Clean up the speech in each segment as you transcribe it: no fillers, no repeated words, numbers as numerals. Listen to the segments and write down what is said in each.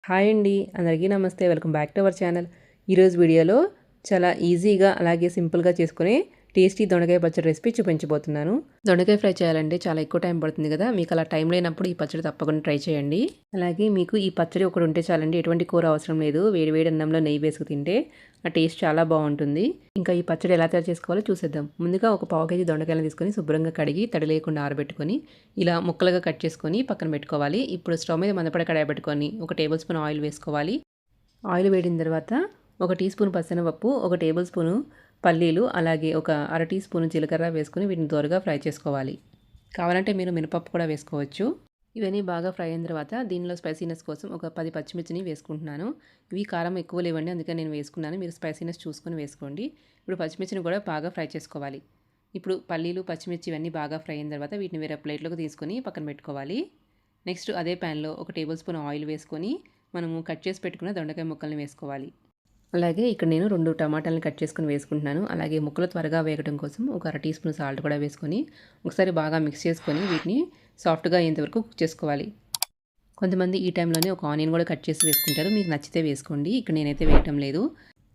Hi అండి, అందరికీ నమస్తే. Welcome back to our channel. ఈరోజు వీడియోలో చాలా ఈజీగా అలాగే సింపుల్గా చేసుకునే టేస్టీ దొండకాయ పచ్చడి రెసిపీ చూపించబోతున్నాను. దొండకాయ ఫ్రై చేయాలంటే చాలా ఎక్కువ టైం పడుతుంది కదా. మీకు అలా టైం లేనప్పుడు ఈ పచ్చడి తప్పకుండా ట్రై చేయండి. అలాగే మీకు ఈ పచ్చడి ఒకటి ఉంటే చాలండి, ఎటువంటి కూర అవసరం లేదు. వేడి వేడి అన్నంలో నెయ్యి వేసుకు తింటే ఆ టేస్ట్ చాలా బాగుంటుంది. ఇంకా ఈ పచ్చడి ఎలా తయారు చేసుకోవాలో చూసేద్దాం. ముందుగా ఒక పావు కేజీ దొండకాయలను తీసుకొని శుభ్రంగా కడిగి తడి లేకుండా ఆరబెట్టుకొని ఇలా ముక్కలుగా కట్ చేసుకొని పక్కన పెట్టుకోవాలి. ఇప్పుడు స్టవ్ మీద మందపడ కడాయి పెట్టుకొని 1 టేబుల్ స్పూన్ ఆయిల్ వేసుకోవాలి. ఆయిల్ వేడిన తర్వాత 1 టీ స్పూన్ పచ్చెనపప్పు, 1 టేబుల్ స్పూను పల్లీలు, అలాగే ఒక అర టీ స్పూను జీలకర్ర వేసుకొని వీటిని దోరగా ఫ్రై చేసుకోవాలి. కావాలంటే మీరు మినపప్పు కూడా వేసుకోవచ్చు. ఇవన్నీ బాగా ఫ్రై అయిన తర్వాత దీనిలో స్పైసీనెస్ కోసం ఒక 10 పచ్చిమిర్చిని వేసుకుంటున్నాను. ఇవి కారం ఎక్కువ లేవండి, అందుకని నేను వేసుకున్నాను. మీరు స్పైసీనెస్ చూసుకొని వేసుకోండి. ఇప్పుడు పచ్చిమిర్చిని కూడా బాగా ఫ్రై చేసుకోవాలి. ఇప్పుడు పల్లీలు, పచ్చిమిర్చి ఇవన్నీ బాగా ఫ్రై అయిన తర్వాత వీటిని వేరే ప్లేట్లోకి తీసుకొని పక్కన పెట్టుకోవాలి. నెక్స్ట్ అదే ప్యాన్లో 1 టేబుల్ స్పూన్ ఆయిల్ వేసుకొని మనము కట్ చేసి పెట్టుకున్న దొండకాయ ముక్కల్ని వేసుకోవాలి. అలాగే ఇక్కడ నేను 2 టమాటాలను కట్ చేసుకొని వేసుకుంటున్నాను. అలాగే ముక్కలు త్వరగా వేగడం కోసం ఒక అర టీ స్పూన్ సాల్ట్ కూడా వేసుకొని ఒకసారి బాగా మిక్స్ చేసుకొని వీటిని సాఫ్ట్గా అయ్యేంత వరకు కుక్ చేసుకోవాలి. కొంతమంది ఈ టైంలోనే ఒక ఆనియన్ కూడా కట్ చేసి వేసుకుంటారు. మీకు నచ్చితే వేసుకోండి. ఇక్కడ నేనైతే వేయటం లేదు.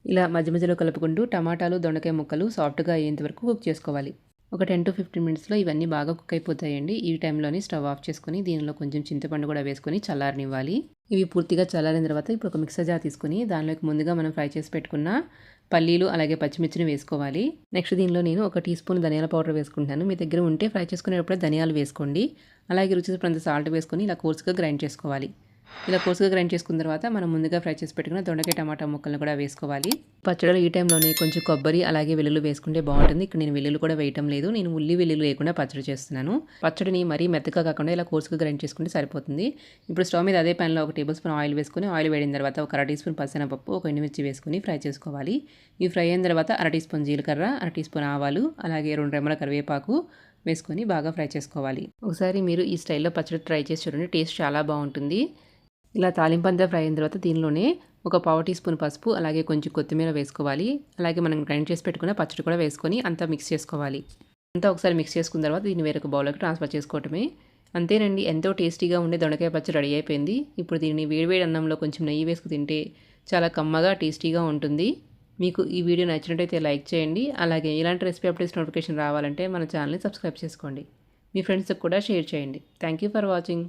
ఇలా మధ్య మధ్యలో కలుపుకుంటూ టమాటాలు, దొండకాయ ముక్కలు సాఫ్ట్గా అయ్యేంత వరకు కుక్ చేసుకోవాలి. ఒక 10 to 15 మినిట్స్లో ఇవన్నీ బాగా కుక్ అయిపోతాయండి. ఈ టైంలోనే స్టవ్ ఆఫ్ చేసుకొని దీనిలో కొంచెం చింతపండు కూడా వేసుకొని చల్లారనివ్వాలి. ఇవి పూర్తిగా చల్లారిన తర్వాత ఇప్పుడు ఒక మిక్సర్ జార్ తీసుకొని దానిలోకి ముందుగా మనం ఫ్రై చేసి పెట్టుకున్న పల్లీలు అలాగే పచ్చిమిర్చిని వేసుకోవాలి. నెక్స్ట్ దీనిలో నేను 1 టీ స్పూన్ ధనియాల పౌడర్ వేసుకుంటాను. మీ దగ్గర ఉంటే ఫ్రై చేసుకునేటప్పుడే ధనియాలు వేసుకోండి. అలాగే రుచి సరిపడినంత సాల్ట్ వేసుకొని ఇలా కోర్సుగా గ్రైండ్ చేసుకోవాలి. ఇలా కోర్సుగా గ్రైండ్ చేసుకున్న తర్వాత మనం ముందుగా ఫ్రై చేసి పెట్టుకున్న దొండకాయ టమాటా ముక్కలను కూడా వేసుకోవాలి. పచ్చడిలో ఈ టైంలోనే కొంచెం కొబ్బరి అలాగే వెల్లుల్లి వేసుకుంటే బాగుంటుంది. ఇక్కడ నేను వెల్లుల్లి కూడా వేయటం లేదు. నేను ఉల్లి వెల్లుల్లి లేకుండా పచ్చడి చేస్తున్నాను. పచ్చడిని మరీ మెత్తగా కాకుండా ఇలా కోర్సుగా గ్రైండ్ చేసుకుంటే సరిపోతుంది. ఇప్పుడు స్టవ్ మీద అదే ప్యాన్లో 1 టేబుల్ స్పూన్ ఆయిల్ వేసుకొని ఆయిల్ వేడిన తర్వాత ఒక అర టీ స్పూన్ పచ్చెనపప్పు, ఒక ఎండుమిర్చి వేసుకొని ఫ్రై చేసుకోవాలి. ఇవి ఫ్రై అయిన తర్వాత అర టీ స్పూన్ జీలకర్ర, అర టీ స్పూన్ ఆవాలు, అలాగే 2 రెమ్మల కరివేపాకు వేసుకొని బాగా ఫ్రై చేసుకోవాలి. ఒకసారి మీరు ఈ స్టైల్లో పచ్చడి ట్రై చేసి చూడండి, టేస్ట్ చాలా బాగుంటుంది. ఇలా తాలింపంతా ఫ్రై అయిన తర్వాత దీనిలోనే ఒక పావు టీ స్పూన్ పసుపు, అలాగే కొంచెం కొత్తిమీర వేసుకోవాలి. అలాగే మనం గ్రైండ్ చేసి పెట్టుకున్న పచ్చడి కూడా వేసుకొని అంతా మిక్స్ చేసుకోవాలి. అంతా ఒకసారి మిక్స్ చేసుకున్న తర్వాత దీన్ని వేరొక బౌల్లోకి ట్రాన్స్ఫర్ చేసుకోవటమే. అంతేనండి, ఎంతో టేస్టీగా ఉండే దొండకాయ పచ్చడి రెడీ అయిపోయింది. ఇప్పుడు దీన్ని వేడివేడి అన్నంలో కొంచెం నెయ్యి వేసుకు తింటే చాలా కమ్మగా టేస్టీగా ఉంటుంది. మీకు ఈ వీడియో నచ్చినట్టయితే లైక్ చేయండి. అలాగే ఇలాంటి రెసిపీ అప్డేట్స్ నోటిఫికేషన్ రావాలంటే మన ఛానల్ని సబ్స్క్రైబ్ చేసుకోండి. మీ ఫ్రెండ్స్కి కూడా షేర్ చేయండి. Thank you for watching.